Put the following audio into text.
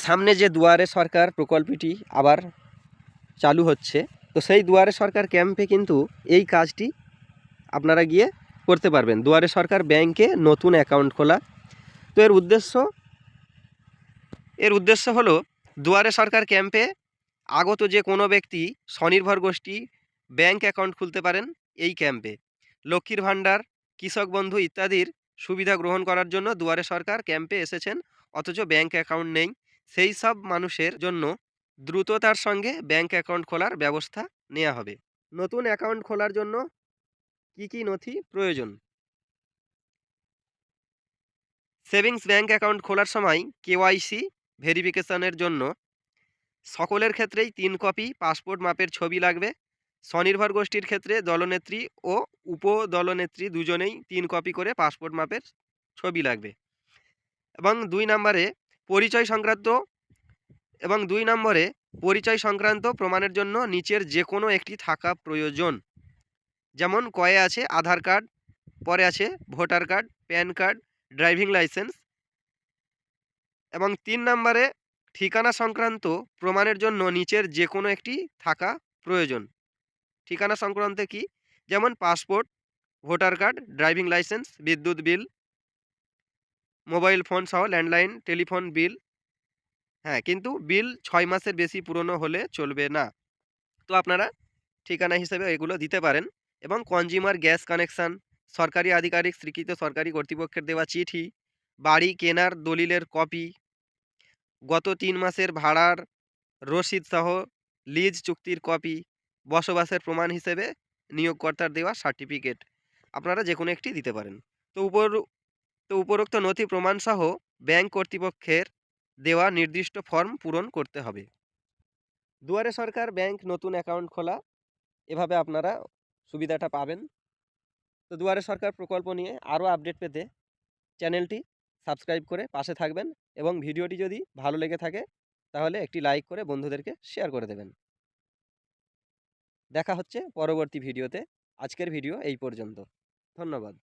সামনে যে দুয়ারে সরকার প্রকল্পটি আবার চালু হচ্ছে, তো সেই দুয়ারে সরকার ক্যাম্পে কিন্তু এই কাজটি আপনারা গিয়ে করতে পারবেন। দুয়ারে সরকার ব্যাংকে নতুন অ্যাকাউন্ট খোলা। তো এর উদ্দেশ্য হলো দুয়ারে সরকার ক্যাম্পে আগত যে কোনো ব্যক্তি স্বনির্ভর গোষ্ঠী ব্যাংক অ্যাকাউন্ট খুলতে পারেন এই ক্যাম্পে। লক্ষ্মীর ভাণ্ডার, কৃষক বন্ধু ইত্যাদির সুবিধা গ্রহণ করার জন্য দুয়ারে সরকার ক্যাম্পে এসেছেন, অথচ ব্যাংক অ্যাকাউন্ট নেই। সেই সব মানুষের জন্য দ্রুততার সঙ্গে ব্যাংক অ্যাকাউন্ট খোলার ব্যবস্থা নেওয়া হবে। নতুন অ্যাকাউন্ট খোলার জন্য কি কি নথি প্রয়োজন? সেভিংস ব্যাংক অ্যাকাউন্ট খোলার সময় কেওয়াইসি ভেরিফিকেশনের জন্য সকলের ক্ষেত্রেই 3 কপি পাসপোর্ট মাপের ছবি লাগবে। স্বনির্ভর গোষ্ঠীর ক্ষেত্রে দলনেত্রী ও উপদলনেত্রী দুজনেই 3 কপি করে পাসপোর্ট মাপের ছবি লাগবে। এবং 2 নম্বরে পরিচয় সংক্রান্ত প্রমাণের জন্য নিচের যে কোনো একটি থাকা প্রয়োজন। যেমন কয়ে আছে আধার কার্ড, পরে আছে voter card, pan card, driving licence. এবং 3 নম্বরে ঠিকানা সংক্রান্ত প্রমাণের জন্য নিচের যে কোনো একটি থাকা প্রয়োজন। ঠিকানা সংক্রান্ত কি? যেমন passport, voter card, driving licence, বিদ্যুৎ বিল, মোবাইল ফোন সহ ল্যান্ডলাইন টেলিফোন বিল। হ্যাঁ, কিন্তু বিল 6 মাসের বেশি পুরনো হলে চলবে না। তো আপনারা ঠিকানা হিসেবে এগুলো দিতে পারেন। এবং কনজিউমার গ্যাস কানেকশান, সরকারি আধিকারিক স্বীকৃত সরকারি কর্তৃপক্ষের দেওয়া চিঠি, বাড়ি কেনার দলিলের কপি, গত 3 মাসের ভাড়ার রসিদ সহ লিজ চুক্তির কপি, বসবাসের প্রমাণ হিসেবে নিয়োগকর্তার দেওয়া সার্টিফিকেট। আপনারা যে কোনো একটি দিতে পারেন। তো উপরোক্ত নথি প্রমাণ সহ ব্যাংক কর্তৃপক্ষের দেওয়া নির্দিষ্ট ফর্ম পূরণ করতে হবে। দুয়ারে সরকার ব্যাংক নতুন অ্যাকাউন্ট খোলা, এভাবে আপনারা সুবিধাটা পাবেন। তো দুয়ারে সরকার প্রকল্প নিয়ে আরও আপডেট পেতে চ্যানেলটি সাবস্ক্রাইব করে পাশে থাকবেন, এবং ভিডিওটি যদি ভালো লেগে থাকে তাহলে একটি লাইক করে বন্ধুদেরকে শেয়ার করে দেবেন। দেখা হচ্ছে পরবর্তী ভিডিওতে। আজকের ভিডিও এই পর্যন্ত। ধন্যবাদ।